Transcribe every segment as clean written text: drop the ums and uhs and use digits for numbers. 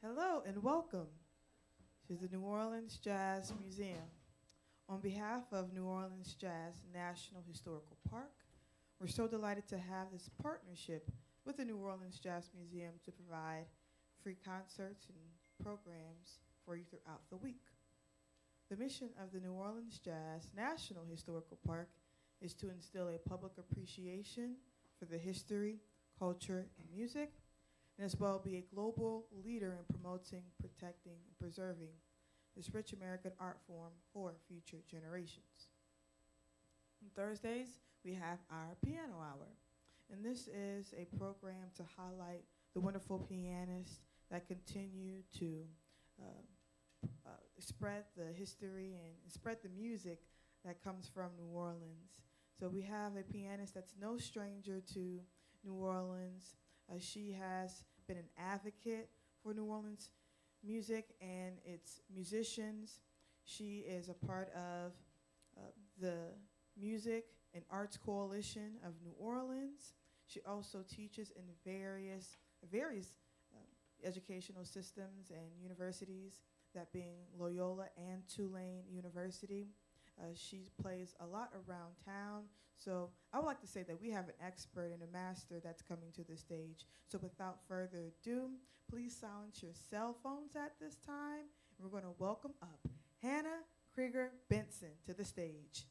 Hello and welcome to the New Orleans Jazz Museum. On behalf of New Orleans Jazz National Historical Park, we're so delighted to have this partnership with the New Orleans Jazz Museum to provide free concerts and programs for you throughout the week. The mission of the New Orleans Jazz National Historical Park is to instill a public appreciation for the history, culture, and music, and as well be a global leader in promoting, protecting, and preserving this rich American art form for future generations. On Thursdays, we have our piano hour, and this is a program to highlight the wonderful pianists that continue to spread the history and spread the music that comes from New Orleans. So we have a pianist that's no stranger to New Orleans. She has been an advocate for New Orleans music and its musicians. She is a part of the Music and Arts Coalition of New Orleans. She also teaches in various educational systems and universities, that being Loyola and Tulane University. She plays a lot around town. So I would like to say that we have an expert and a master that's coming to the stage. So without further ado, please silence your cell phones at this time. We're going to welcome up Hannah Kreiger Benson to the stage.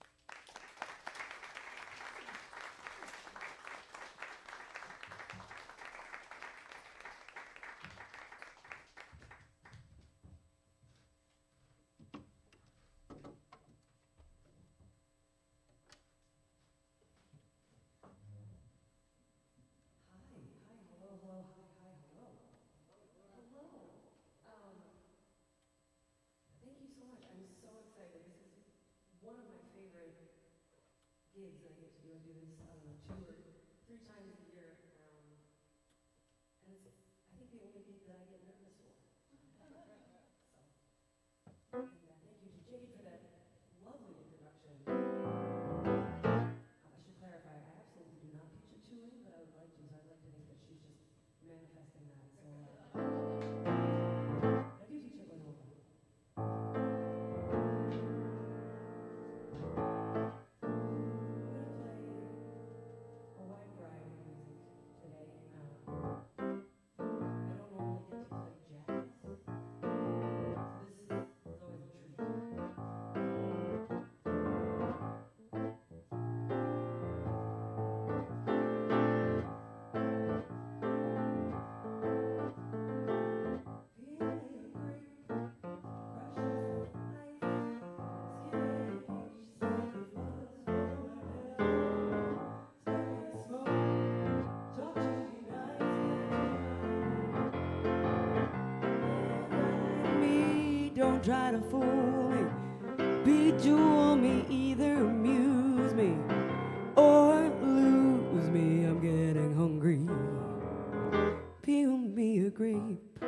Gigs that I get to do. I do this tour 3 times a year, and it's, I think, the only gig that I get nervous for. So, and thank you to Jade for that lovely introduction. I should clarify, I absolutely do not teach a tuning, but I would like to, so I'd like to think that she's just manifesting that. So, I do teach it Loyola. Don't try to fool me, bejewel me, either amuse me or lose me. I'm getting hungry. Peel me a grape.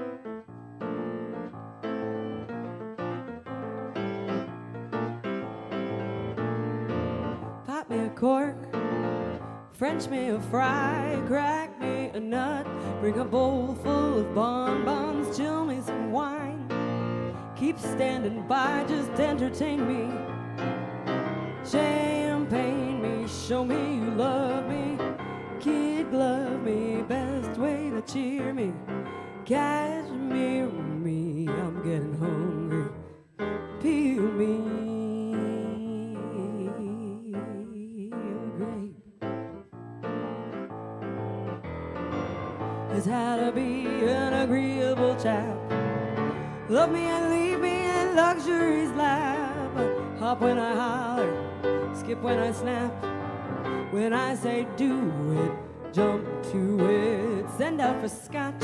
Pop me a cork, French me a fry, crack me a nut, bring a bowl full of bonbons, chill me some wine. Keep standing by, just entertain me. Champagne me, show me you love me. Kid glove me, best way to cheer me. Cashmere me, I'm getting hungry. Peel me a grape. It's how to be an agreeable chap. Love me and leave me in luxury's lap. Hop when I holler, skip when I snap. When I say do it, jump to it. Send out for scotch,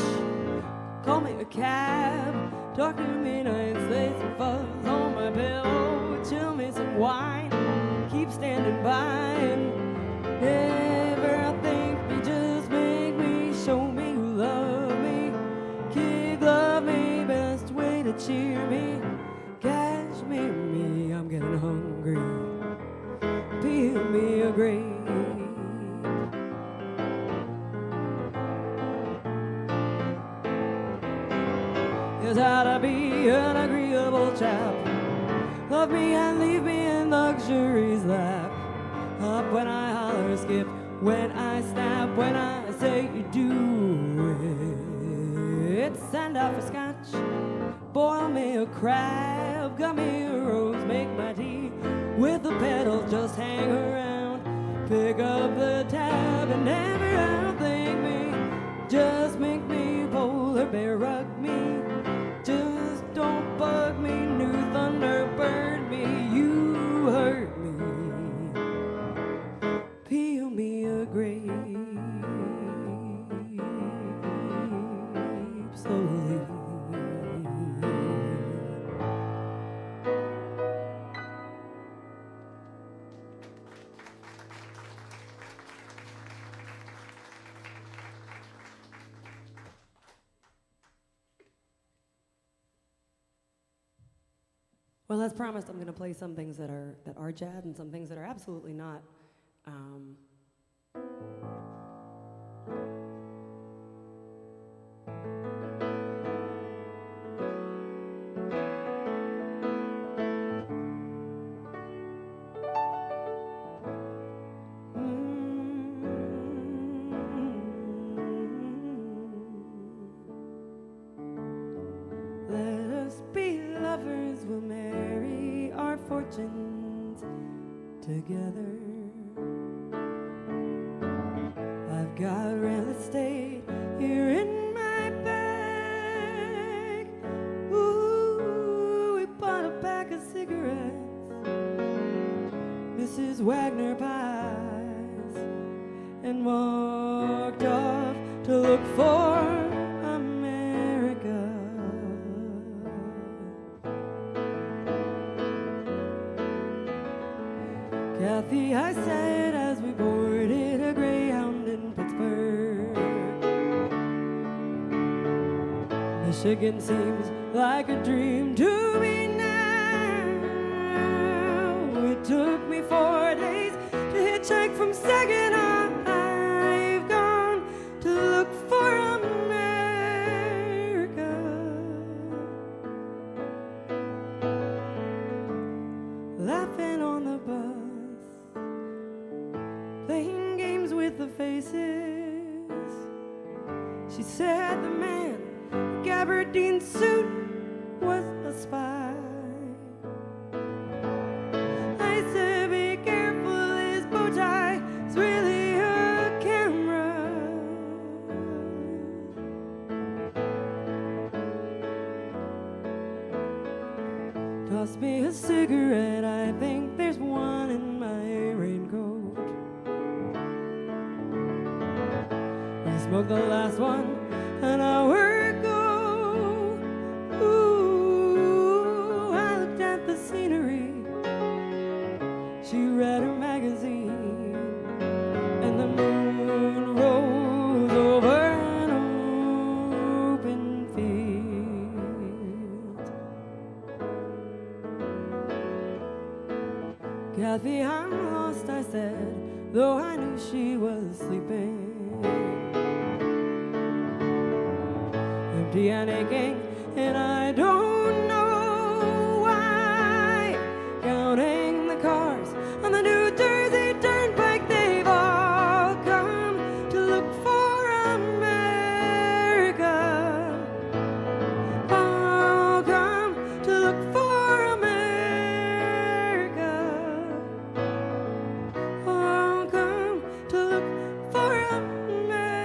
call me a cab. Talk to me nice, lay some fuzz on my pillow. Chill me some wine, keep standing by. And never I think me, just make me, show me you love me. Kid love me, best way to cheer me. Cashmere me, I'm getting hungry. Peel me a grape. is how to be an agreeable chap. Love me and leave me in luxury's lap. Up when I holler, skip when I snap, when I say you do it. Send out for scotch, boil me a crab, cut me a rose, make my tea with the pedal, just hang around, pick up the tab and never outthink me. Just make me polar bear rug me, just don't bug me, new thunderbird me, you hurt me, peel me a grape slowly. Well, as promised, I'm going to play some things that are jazz and some things that are absolutely not. Let us be lovers, we'll marry our fortunes together. I've got real estate here in my bag. Ooh, we bought a pack of cigarettes, Mrs. Wagner pies, and walked off to look for America. Kathy, I said as we boarded a Greyhound in Pittsburgh, Michigan seems like a dream to me now. It took me 4 days to hitchhike from Saginaw. I've gone to look for America. Laughing on the bus, playing games with the faces. She said the man in gabardine suit was a spy. I said be careful, his bow tie is really a camera. Toss me a cigarette, I think there's one in my raincoat. We smoked the last one an hour ago. Ooh, I looked at the scenery. She read her magazine, and the moon rose over an open field. Kathy, I'm lost, I said, though I knew she was sleeping. Empty and aching, and I don't know why. Counting the cars on the New Jersey Turnpike, they've all come to look for America. All come to look for America. All come to look for America.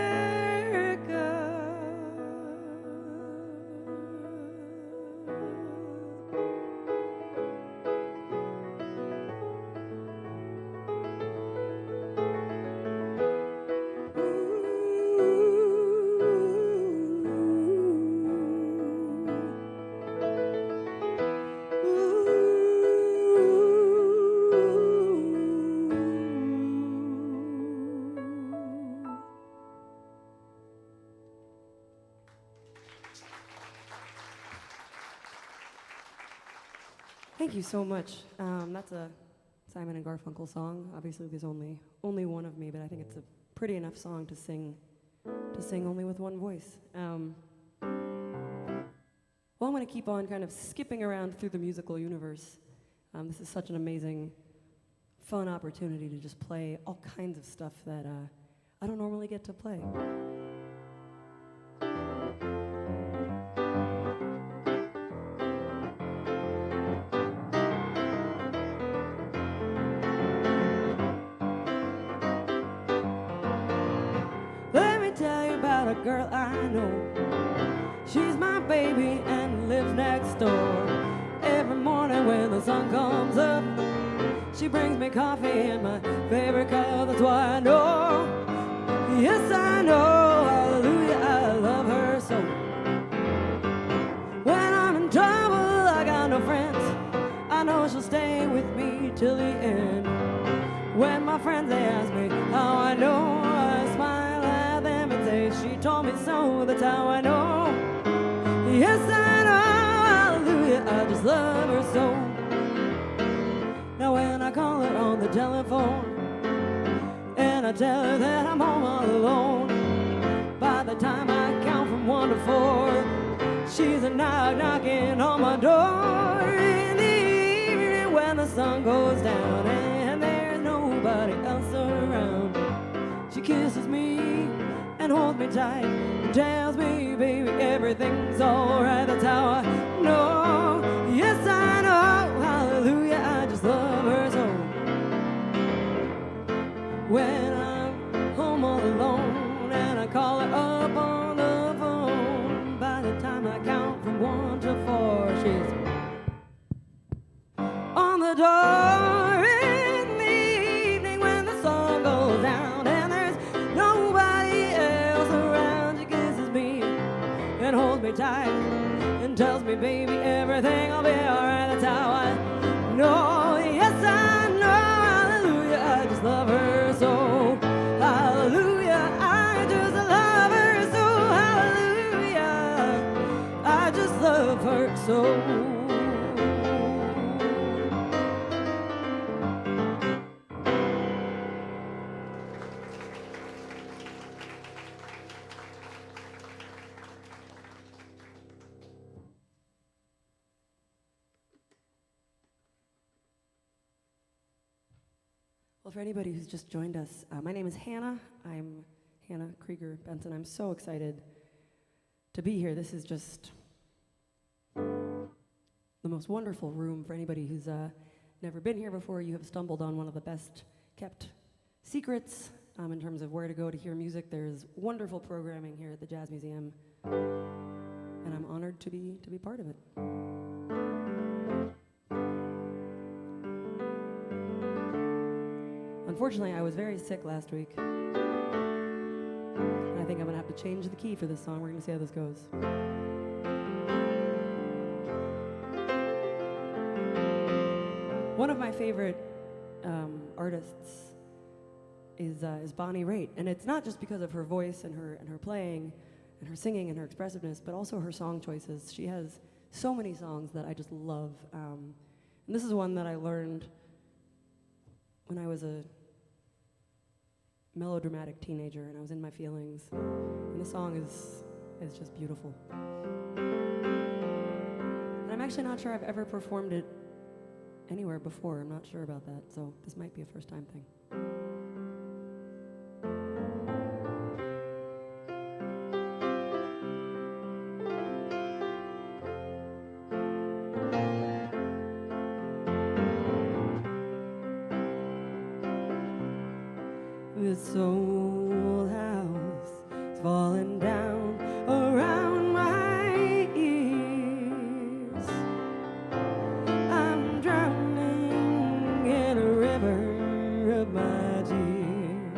Thank you so much. That's a Simon and Garfunkel song. Obviously, there's only one of me, but I think it's a pretty enough song to sing only with one voice. Well, I'm going to keep on kind of skipping around through the musical universe. This is such an amazing, fun opportunity to just play all kinds of stuff that I don't normally get to play. Let me tell you about a girl I know. She's my baby and lives next door. Every morning when the sun comes up, she brings me coffee in my favorite cup. That's why I know, yes I know, hallelujah, I love her so. When I'm in trouble, I got no friends, I know she'll stay with me till the end. When my friends, they ask me how I know, I smile at them and say, she told me so, that's how I know. Yes, I know, hallelujah, I just love her so. Now when I call her on the telephone and I tell her that I'm home all alone, by the time I count from 1 to 4, she's a knocking on my door. In the evening when the sun goes down and there's nobody else around, she kisses me and holds me tight and tells me, baby, everything's alright. That's how I know, yes I know, hallelujah, I just love her so. When I'm home all alone and I call her up on the phone, by the time I count from 1 to 4, she's on the door. In the evening when the sun goes down and there's nobody else around, she kisses me and holds me tight and tells me, baby, everything will be alright. That's how I know, yes I know, hallelujah, I just love her so. Hallelujah, I just love her so. Hallelujah, I just love her so. Well, for anybody who's just joined us, my name is Hannah. I'm Hannah Kreiger Benson. I'm so excited to be here. This is just the most wonderful room for anybody who's never been here before. You have stumbled on one of the best kept secrets in terms of where to go to hear music. There's wonderful programming here at the Jazz Museum, and I'm honored to be part of it. Unfortunately, I was very sick last week, and I think I'm going to have to change the key for this song. We're going to see how this goes. One of my favorite artists is Bonnie Raitt, and it's not just because of her voice and her playing and her singing and her expressiveness, but also her song choices. She has so many songs that I just love, and this is one that I learned when I was a melodramatic teenager and I was in my feelings, and the song is just beautiful. And I'm actually not sure I've ever performed it anywhere before. I'm not sure about that, so this might be a first time thing. This old house is falling down around my ears. I'm drowning in a river of my tears.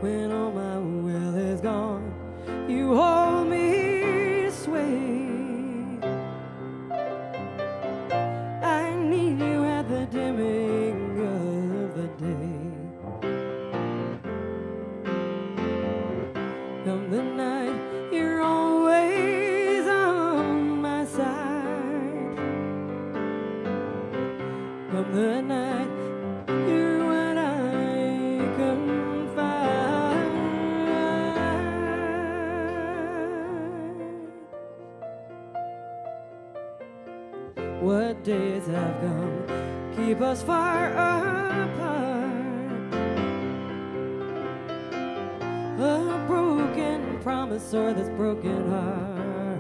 When all my will is gone, you hold me sway. I need you at the dimming of the what days have come, keep us far apart. A broken promise or this broken heart,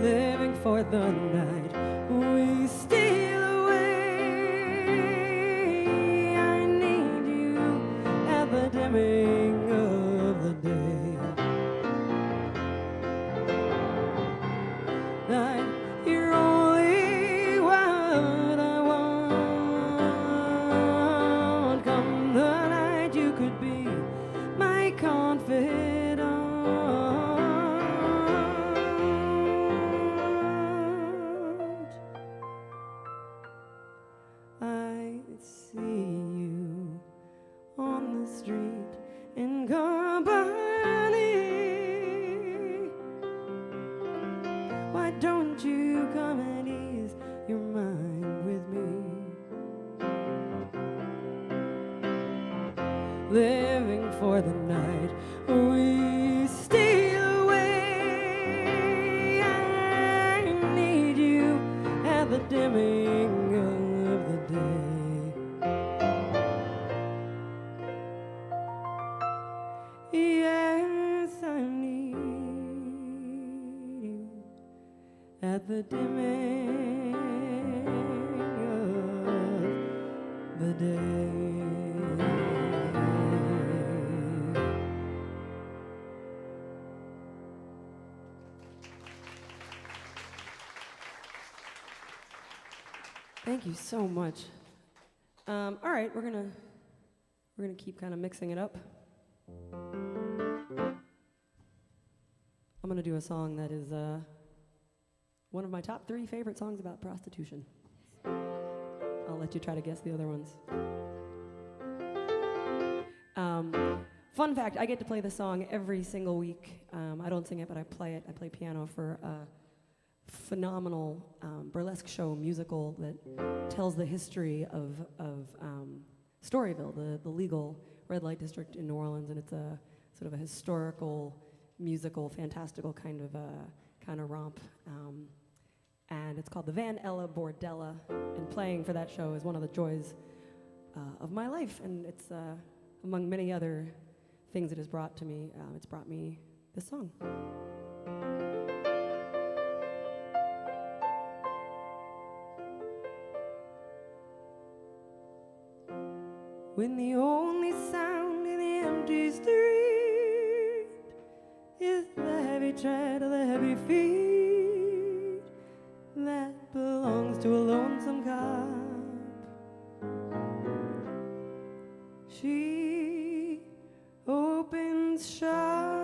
living for the night we steal away. I need you at the dimming of the day. You're only what I want. Come the night you could be my confidant. I see you on the street in company. Why don't you come and ease your mind with me? Living for the night we steal away. I need you at the dimming of the day. Yes, I need you at the dimming of the day. Thank you so much. All right, we're gonna keep kind of mixing it up. I'm gonna do a song that is one of my top 3 favorite songs about prostitution. I'll let you try to guess the other ones. Fun fact, I get to play this song every single week. I don't sing it, but I play it. I play piano for a phenomenal burlesque show musical that tells the history of Storyville, the legal red light district in New Orleans, and it's a sort of a historical, musical, fantastical kind of romp. And it's called the Van Ella Bordella, and playing for that show is one of the joys of my life, and it's among many other things it has brought to me. It's brought me this song. When the only sound in the empty street is the heavy tread of the heavy feet that belongs to a lonesome cop, she opens shop.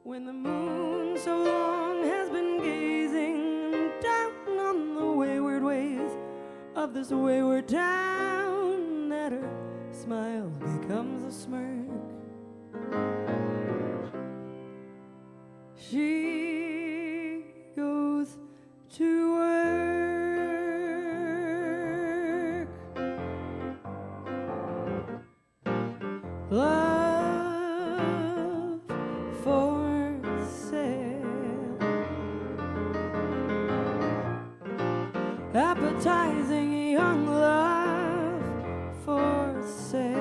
When the moon so long has been gazing down on the wayward ways of this wayward town, that her smile becomes a smirk. She goes to work. Love for sale, appetizing young love for sale.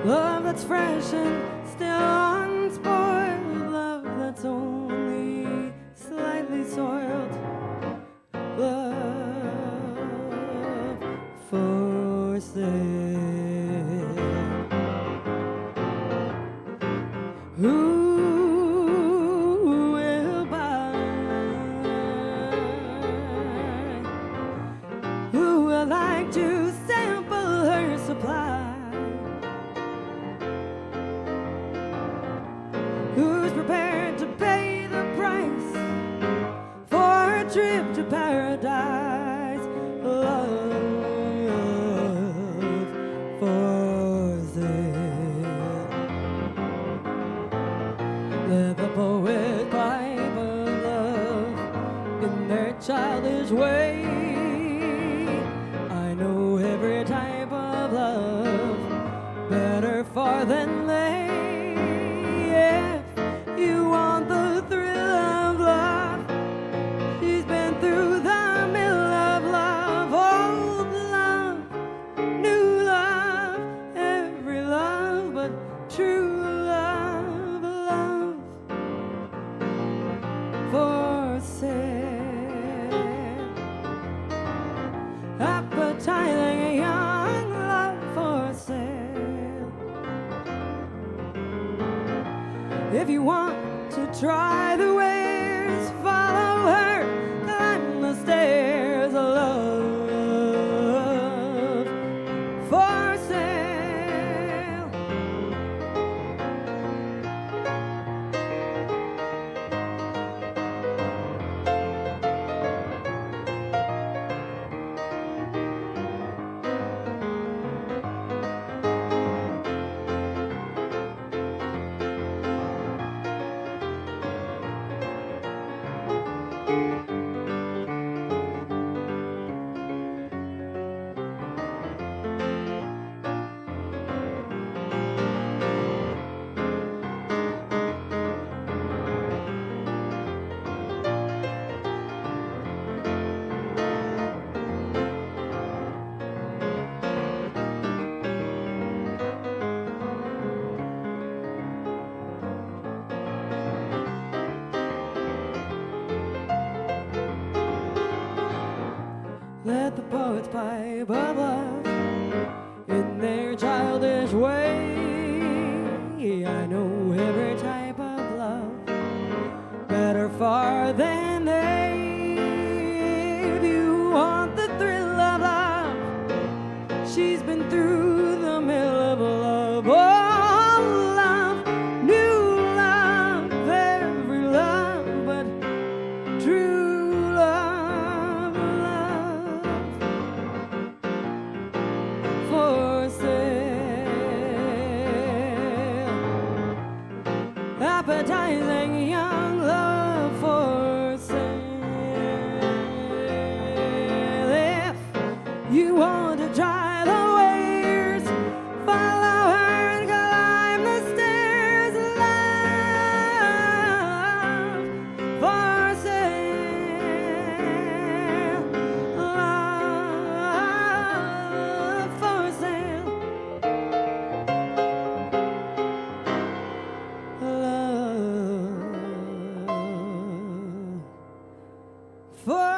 Love that's fresh and still unspoiled, love that's only slightly soiled. Love for sale. Who will buy? Who would like to sample her supply? Who's prepared to pay the price for a trip to paradise? Love for sale. Let the poet pipe of love in their childish way. I know every type of love better appetizing young love for sale. If you want to try the wares, follow her, climb the stairs of love for sale. Let the poets pipe of love in their childish way. I know every type of love better far than they. If you want the thrill of love, she's been through the mill of love. Oh, love, new love, every love but true love, love for sale. Appetizing young love for sale. If you want to try the wares, follow her and climb the stairs of love for sale. Love for sale. Love for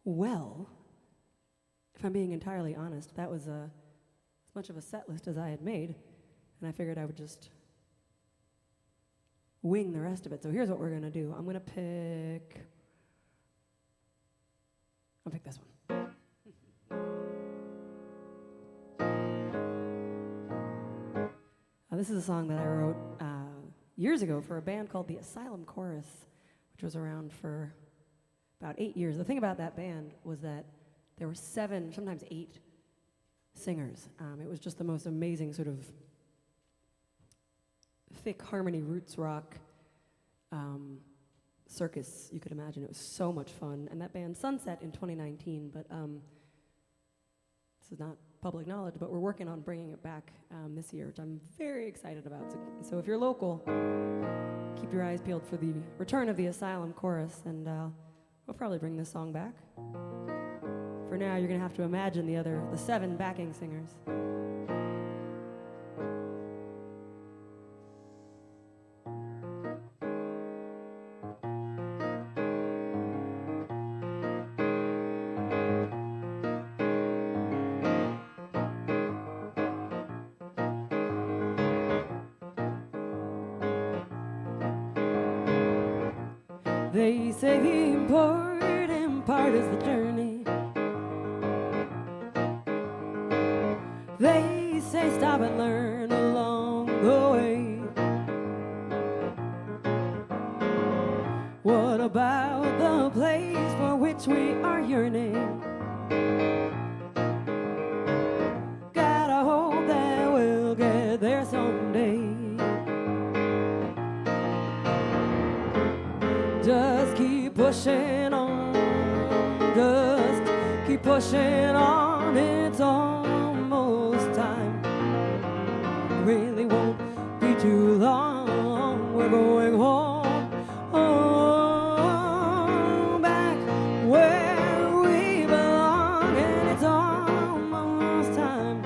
Well, if I'm being entirely honest, that was as much of a set list as I had made, and I figured I would just wing the rest of it. So here's what we're going to do. I'll pick this one. This is a song that I wrote years ago for a band called the Asylum Chorus, which was around for about 8 years. The thing about that band was that there were 7, sometimes 8 singers. It was just the most amazing sort of thick harmony roots rock circus you could imagine. It was so much fun. And that band sunset in 2019, but this is not public knowledge, but we're working on bringing it back this year, which I'm very excited about. So if you're local, keep your eyes peeled for the return of the Asylum Chorus, and we'll probably bring this song back. For now, you're going to have to imagine the 7 backing singers. They say the important part is the journey. They say stop and learn along the way. What about the place for which we are yearning? Gotta hope that we'll get there someday. Just keep pushing on, just keep pushing on, it's almost really won't be too long. We're going home, home, back where we belong, and it's almost time.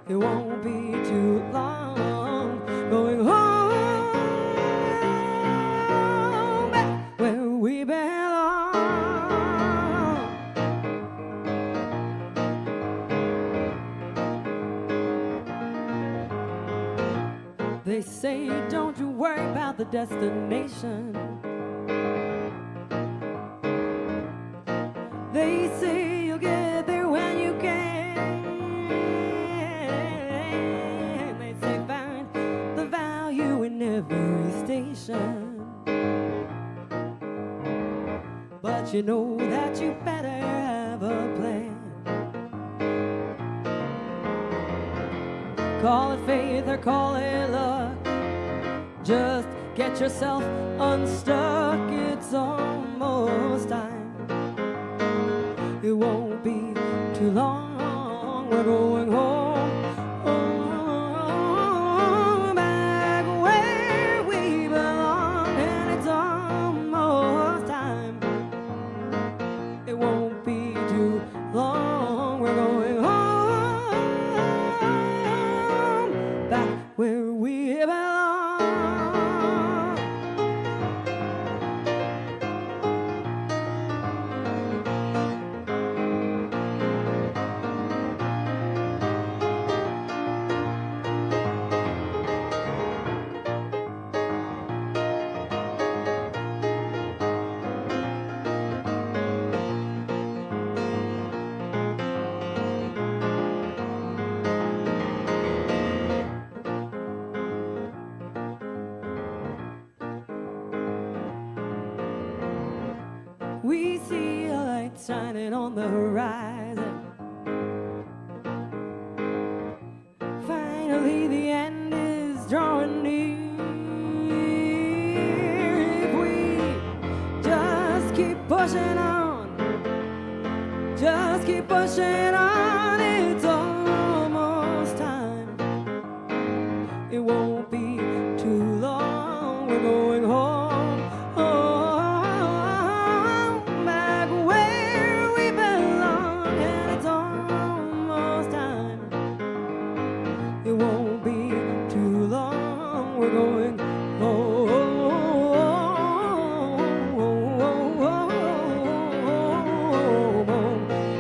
It won't be too long. Going home, back where we belong. They say, don't you worry about the destination. They say you'll get there when you can. They say find the value in every station. But you know that you better have a plan. Call it faith or call it luck. Just get yourself unstuck. It's almost time. It won't be too long. We're going home, home, back where we belong, and it's almost time. It won't be too long. We're going home, back where we belong. We see a light shining on the horizon. Finally, the end is drawing near. If we just keep pushing on, just keep pushing on, it's almost time. It won't be too long. We're going home. It won't be too long. We're going home,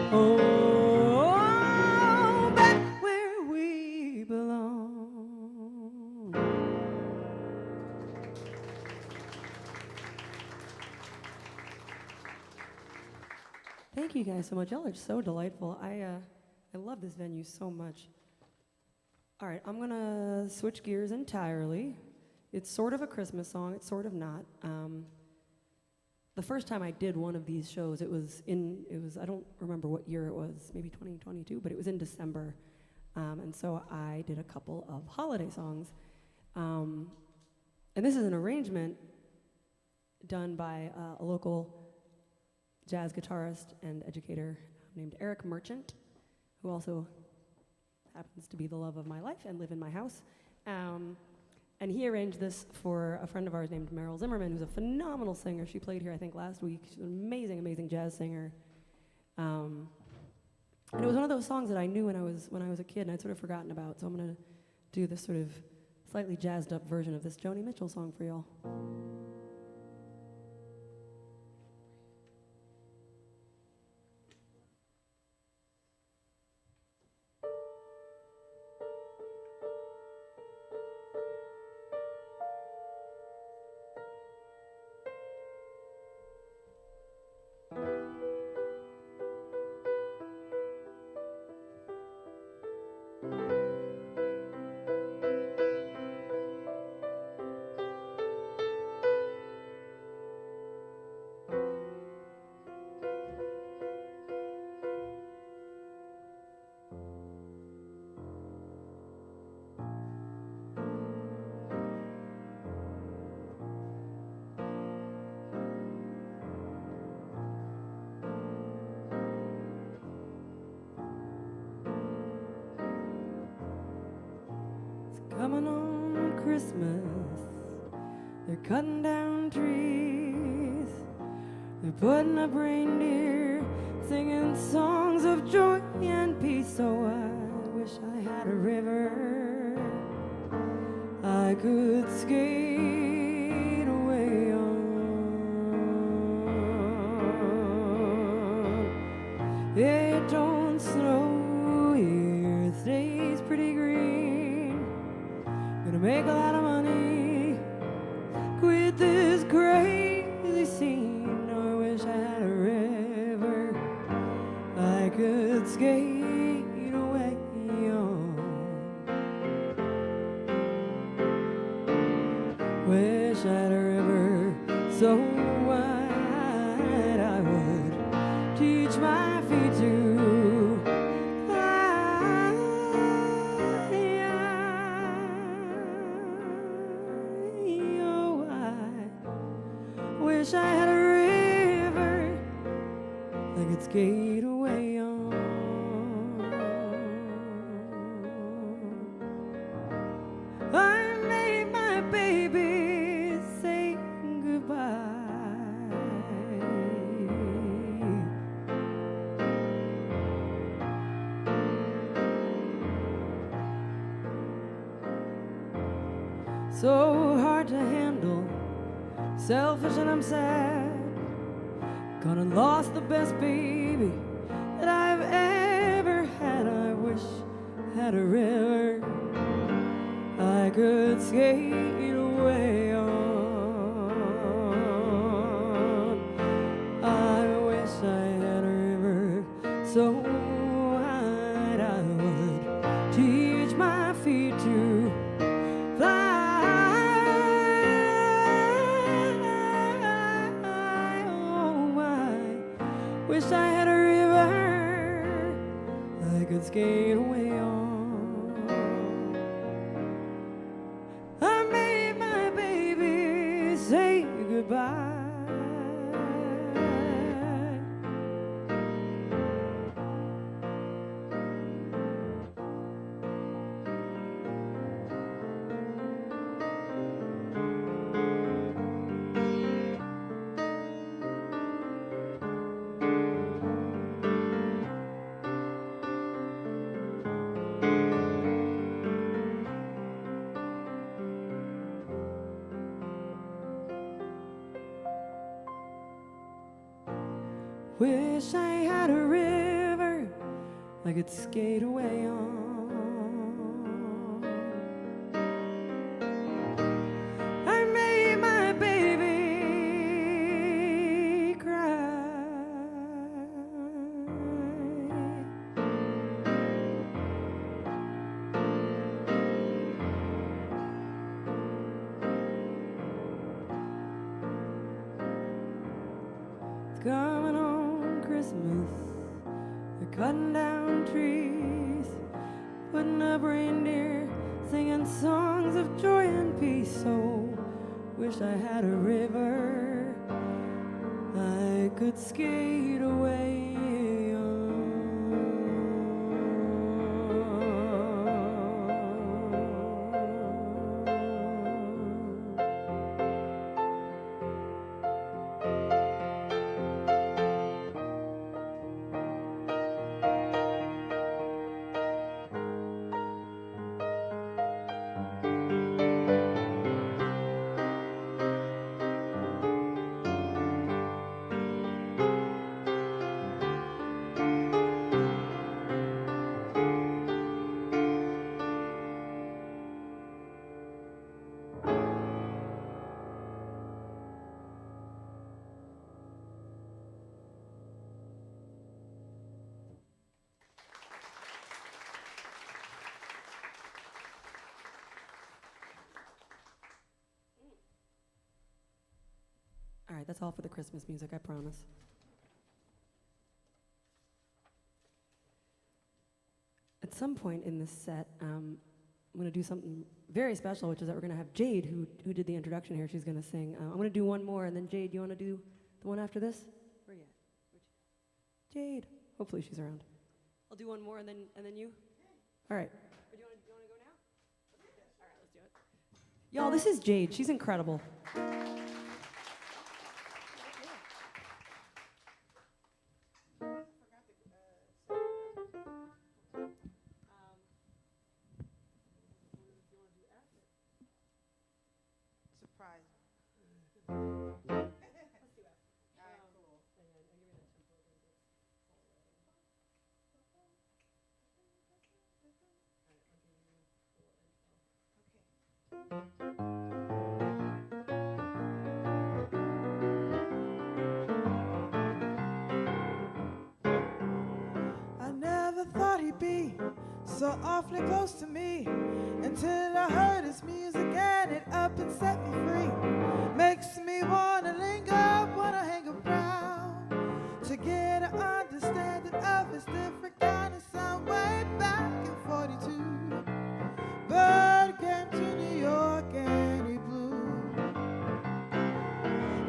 home, back where we belong. Thank you guys so much. Y'all are so delightful. I love this venue so much. All right, I'm gonna switch gears entirely. It's sort of a Christmas song, it's sort of not. The first time I did one of these shows, it was, I don't remember what year it was, maybe 2022, but it was in December. And so I did a couple of holiday songs. And this is an arrangement done by a local jazz guitarist and educator named Eric Merchant, who also happens to be the love of my life and live in my house. And he arranged this for a friend of ours named Meryl Zimmerman, who's a phenomenal singer. She played here, I think, last week. She's an amazing, amazing jazz singer. And it was one of those songs that I knew when I was a kid, and I'd sort of forgotten about. So I'm gonna do this sort of slightly jazzed up version of this Joni Mitchell song for y'all. coming on Christmas. They're cutting down trees. They're putting up reindeer, singing songs of joy and peace. So I wish I had a river I could skate away on. It don't snow here, it stays pretty green. Gonna make a lot of money with this crazy scene. Oh, I wish I had a river I could skate away on. Wish I had a river so wide I would teach my feet to fly. Oh, I wish I had a river I could skate away on. I made my baby say goodbye. So hard to handle, selfish and I'm sad. Gone and lost the best baby that I've ever had. I wish I had a river I could skate away on. I wish I had a river so wide I would teach my feet to fly. Oh, I wish I had a river I could skate away on. I made my baby say goodbye. Wish I had a river I could skate away on. I made my baby cry. It's coming on Christmas. They're cutting down trees, putting up reindeer, singing songs of joy and peace. So wish I had a river I could skate away on. All right, that's all for the Christmas music, I promise. At some point in this set, I'm going to do something very special, which is that we're going to have Jade, who did the introduction here. She's going to sing. I'm going to do one more, and then Jade, you want to do the one after this? Where you at? Jade. Hopefully she's around. I'll do one more, and then you? All right. Or do you want to go now? All right. Y'all, this is Jade. She's incredible. I never thought he'd be so awfully close to me until I heard his music and it up and set me free. Makes me wanna linger, wanna hang around to get an understanding of his different kind of sound. Way back in 42, Bird came to New York and he blew.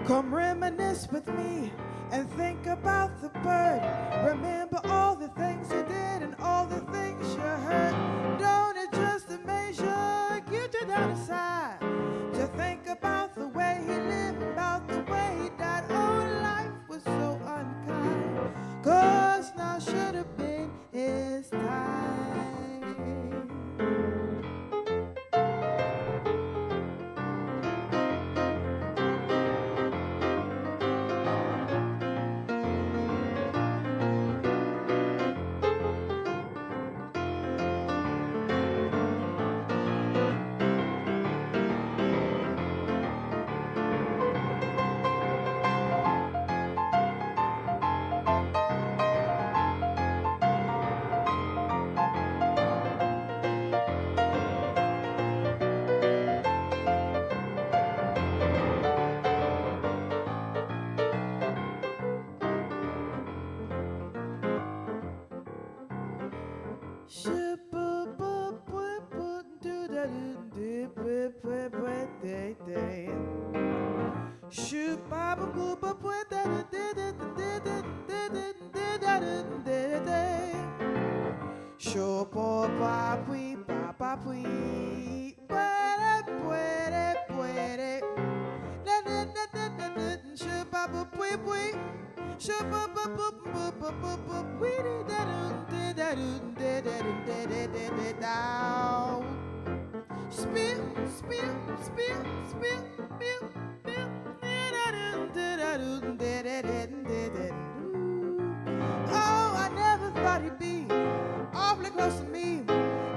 Come reminisce with me and think about the bird. Remember all the things you did and all the things you heard. Don't it just amaze you, get you down inside to think about the way he lived, about the way he died. Oh, life was so unkind, 'cause now should have been his time. Oh, I never thought he'd be awfully close to me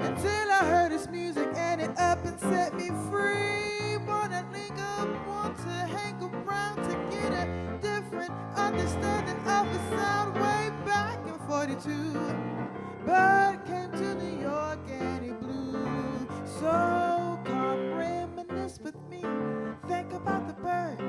until I heard his music and it up and set me free. Wanna linger, want to hang around to get a different understanding of the sound. Way back in 42, Bird came to New York and he blew. So come reminisce with me, think about the bird.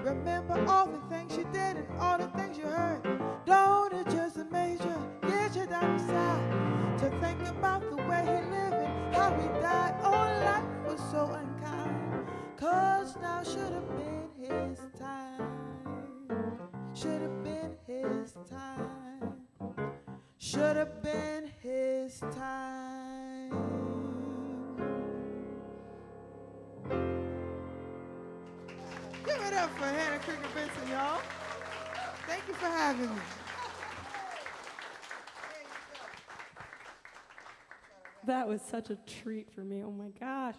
Remember all the things you did and all the things you heard. Don't it just amaze you, get you down inside to think about the way he lived and how he died. Oh, life was so unkind, 'cause now should have been his time. Should have been his time. Should have been his time. Give it up for Hannah Kreiger Benson, y'all. Thank you for having me. That was such a treat for me. Oh my gosh.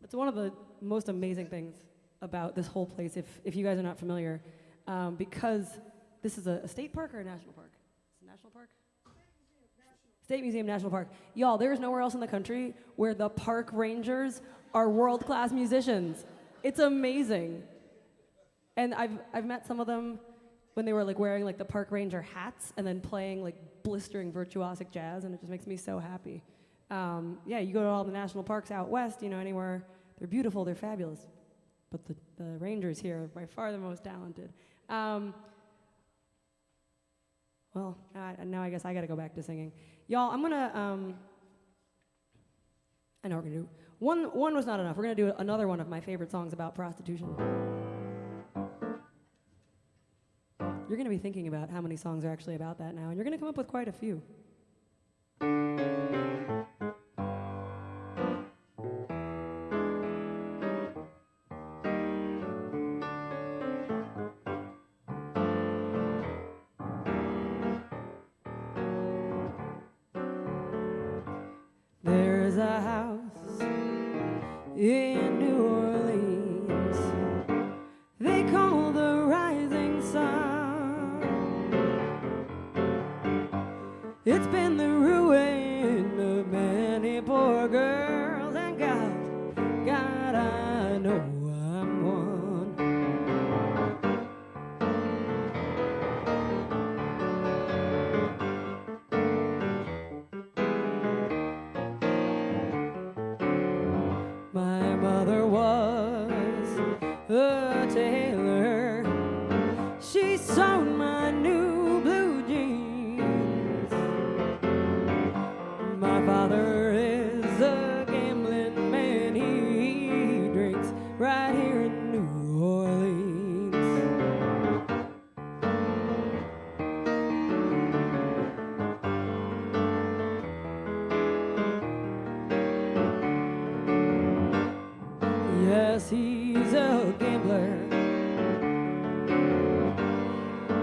It's one of the most amazing things about this whole place, if you guys are not familiar, because this is a state park or a national park? It's a national park? State Museum National Park. Y'all, there's nowhere else in the country where the park rangers are world-class musicians. It's amazing. And I've met some of them when they were like wearing like the park ranger hats and then playing like blistering virtuosic jazz, and it just makes me so happy. Yeah, you go to all the national parks out west, anywhere, they're beautiful, they're fabulous. But the rangers here are by far the most talented. Well, now I guess I gotta go back to singing. Y'all, I'm gonna, I know we're gonna do, one was not enough. We're gonna do another one of my favorite songs about prostitution. You're gonna be thinking about how many songs are actually about that now, and you're gonna come up with quite a few. a house in New Orleans they call the Rising Sun. It's been the ruin of many poor girls, and God, I know I'm one. My mother was a tailor. She sewed my new blue jeans. My father is a gambling man. He drinks right here in New Orleans. Yes, he's a gambler.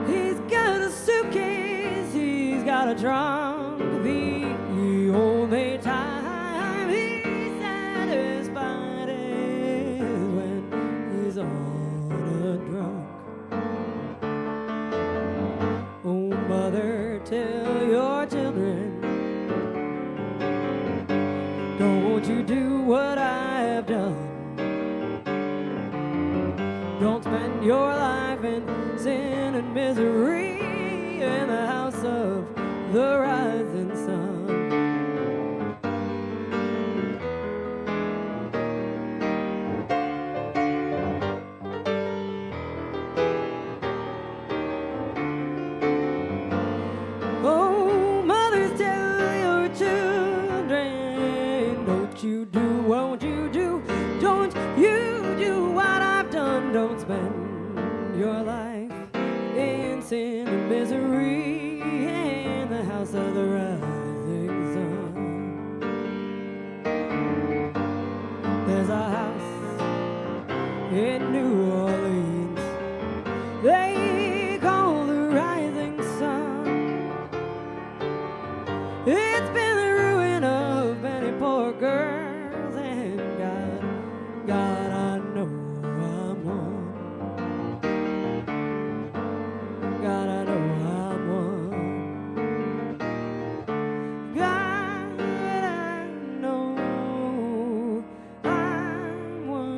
He's got a suitcase, he's got a trunk. The only time he's satisfied is when he's on a drunk. Oh, mother, tell your children, don't you do what I have done. Don't spend your life in sin and misery in the house of the rising sun. Oh, mothers, tell your children, don't you do, won't you do, don't you do what I've done. Don't spend your life in sin and misery in the house of the rising sun. There's a house in New Orleans they call the Rising Sun. It's been the ruin of many poor girls, and God, I know I'm one. God, I know I'm one. God, I know I'm one.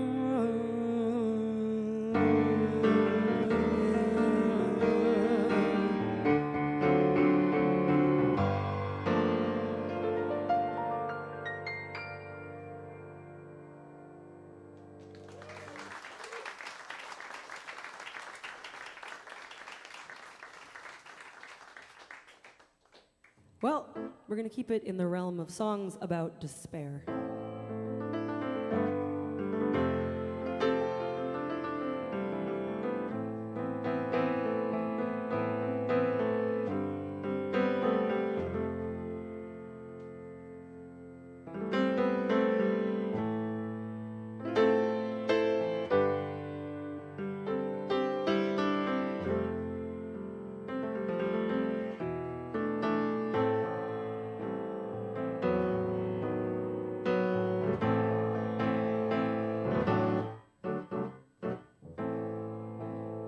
Well, we're going to keep it in the realm of songs about despair.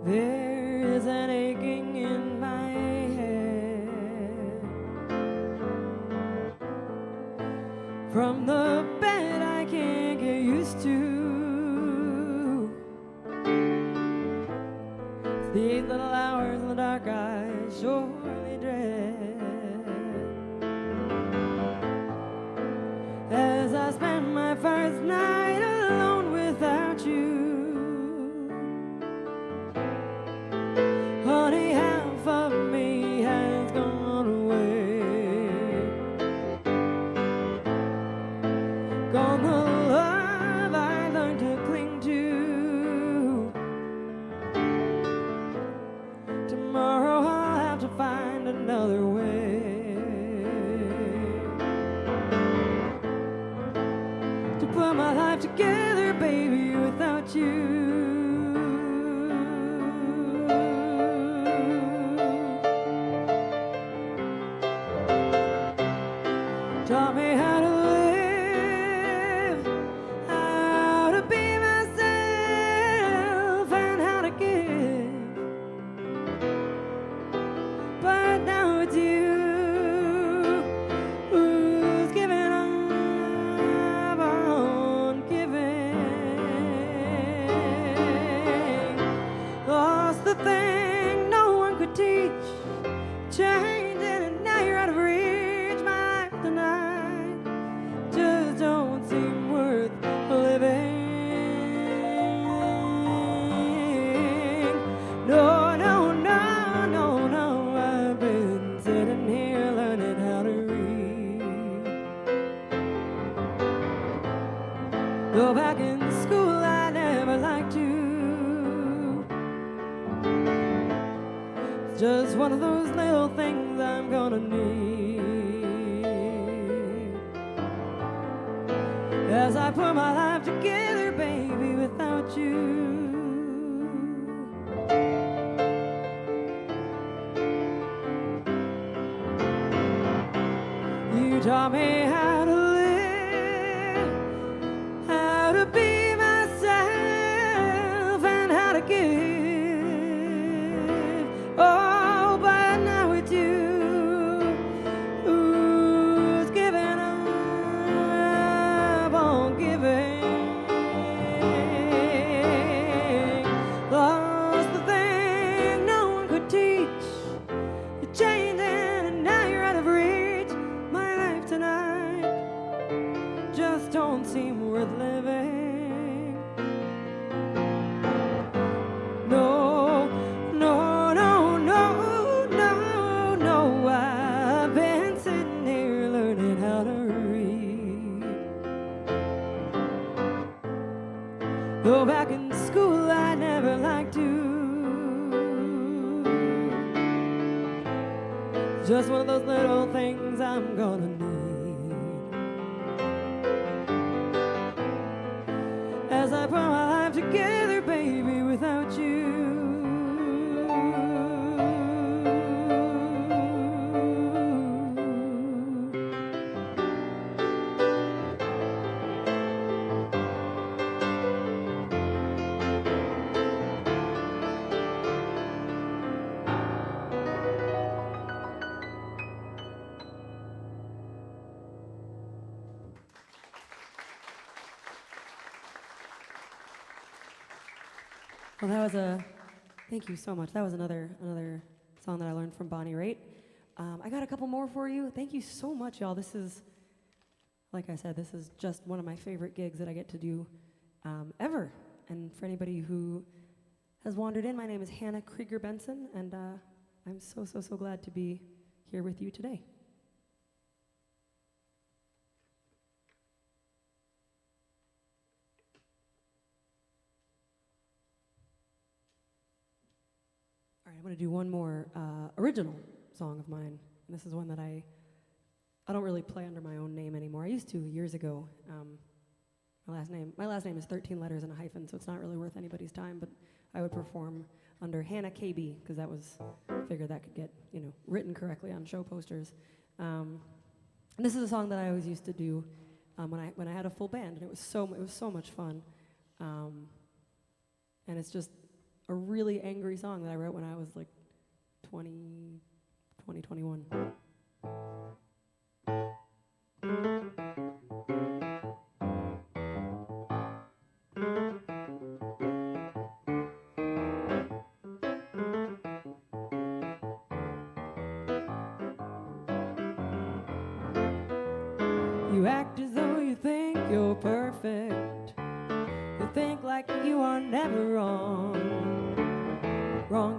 There is an aching in my head from the bed I can't get used to. It's the 8 little hours in the dark I surely dread as I spend my first night alone without you. Honey, half of me has gone away. Gone the love I learned to cling to. Tomorrow I'll have to find another way to put my life together, baby, without you. Taught me how to live tonight just don't seem worth living. No, no, no, no, no, I've been sitting here learning how to read. Though back in school I never liked to. It's just one of those little things I'm gonna need as I put my life together, baby, without you. You taught me how to live, how to be myself, and how to give. Oh, but now with you, who's giving up on giving? Lost the thing no one could teach. You changed and now you're out of reach. My life tonight just don't seem worth living. No, no, no, no, no, no. I've been sitting here learning how to read. Though back in school I never liked to. Just one of those little things I'm gonna need as I put my life together, baby, without you. Well, that was thank you so much. That was another song that I learned from Bonnie Raitt. I got a couple more for you. Thank you so much, y'all. This is, like I said, this is just one of my favorite gigs that I get to do ever. And for anybody who has wandered in, my name is Hannah Kreiger Benson, and I'm so, so, so glad to be here with you today. All right, I'm going to do one more original song of mine. And this is one that I don't really play under my own name anymore. I used to years ago. My last name is 13 letters and a hyphen, so it's not really worth anybody's time, but I would perform under Hannah KB, because I figured that could get, written correctly on show posters. And this is a song that I always used to do when I had a full band, and it was so much fun. And it's just a really angry song that I wrote when I was like 21. You act as though you think you're perfect. You think like you are never wrong,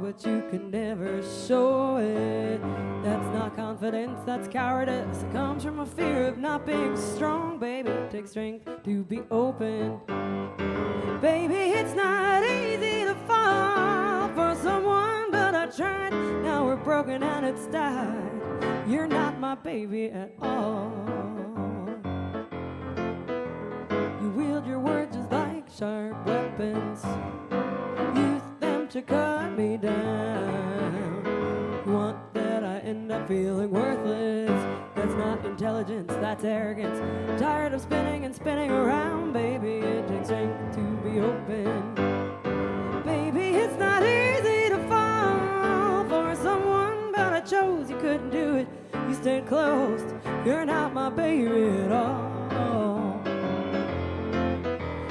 but you can never show it. That's not confidence, that's cowardice. It comes from a fear of not being strong, baby. It takes strength to be open. Baby, it's not easy to fall for someone, but I tried. Now we're broken and it's died. You're not my baby at all. You wield your words just like sharp weapons. Use them to cut me down. You want that I end up feeling worthless. That's not intelligence, that's arrogance. Tired of spinning and spinning around, baby. It takes strength to be open. Baby, it's not easy to fall for someone, but I chose you couldn't do it. You stayed close. You're not my baby at all.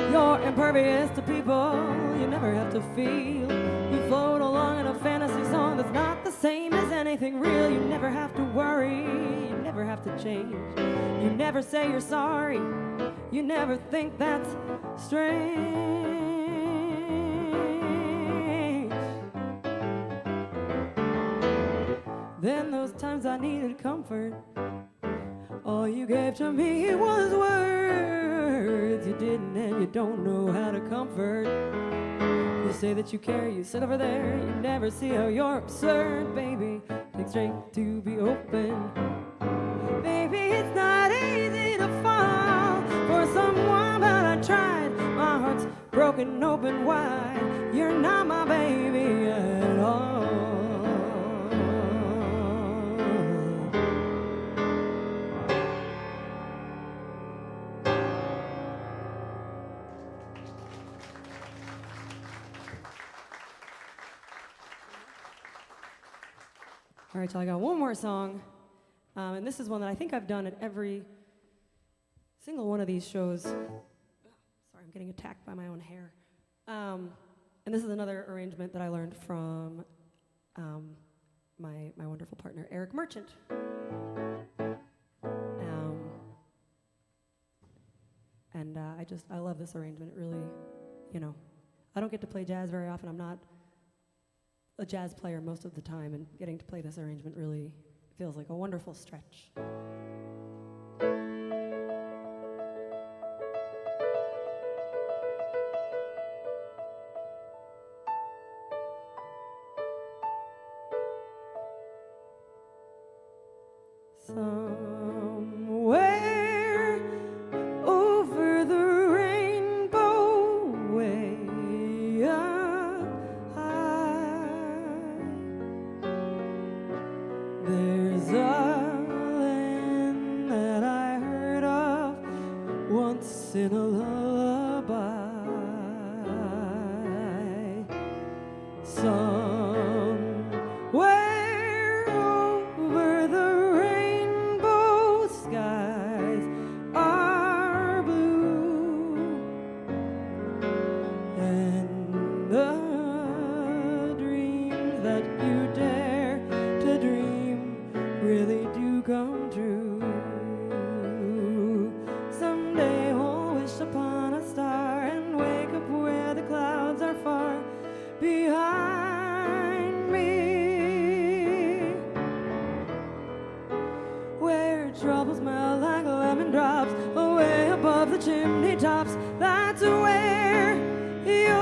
You're impervious to people you never have to feel. You float along in a a fantasy song that's not the same as anything real. You never have to worry, you never have to change. You never say you're sorry, you never think that's strange. Then those times I needed comfort, all you gave to me was words. You didn't and you don't know how to comfort. You say that you care, you sit over there, you never see how you're absurd, baby. Take strength to be open. Baby, it's not easy to fall for someone, but I tried. My heart's broken open wide. You're not my baby at all. All right, so I got one more song, and this is one that I think I've done at every single one of these shows. Sorry, I'm getting attacked by my own hair. And this is another arrangement that I learned from my wonderful partner, Eric Merchant. And I love this arrangement. It really, I don't get to play jazz very often. I'm not a jazz player most of the time, and getting to play this arrangement really feels like a wonderful stretch. Somewhere over the rainbow, way up high, there's a land that I heard of once in a lullaby. Somewhere over the rainbow, skies are blue, and the dreams that you dare to dream really do come true. Someday we'll wish upon a star and wake up where the clouds are far behind me, where troubles melt like lemon drops away above the chimney tops. That's where you'll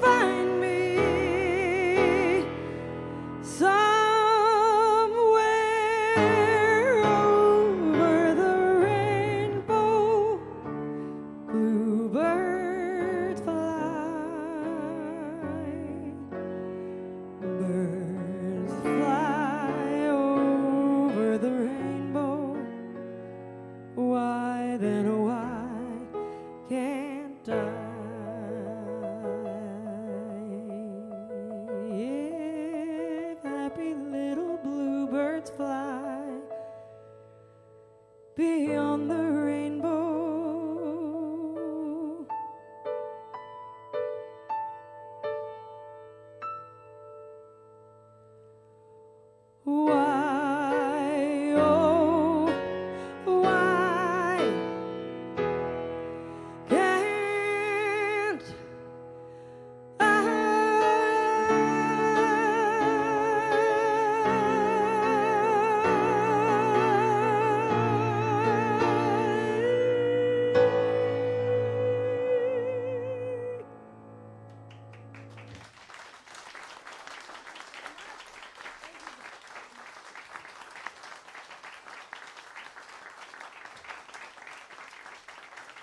find me. Somewhere over the rainbow, bluebirds fly. Birds fly over the rainbow. Why then, why can't I? If happy little bluebirds fly beyond the rainbow. Why, oh, why can't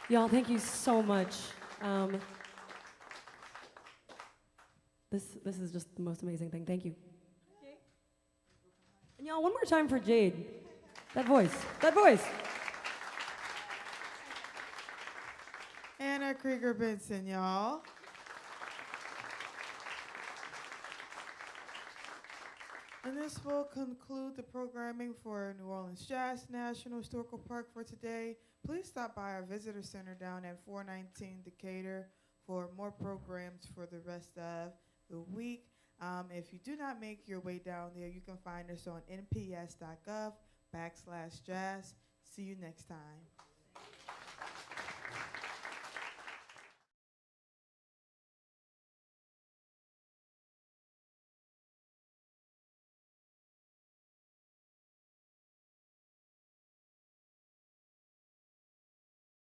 Y'all, thank you so much. This is just the most amazing thing. Thank you. And y'all, one more time for Jade. That voice. That voice. Anna Kreiger Benson, y'all. And this will conclude the programming for New Orleans Jazz National Historical Park for today. Please stop by our visitor center down at 419 Decatur for more programs for the rest of the week. If you do not make your way down there, you can find us on nps.gov/jazz. See you next time.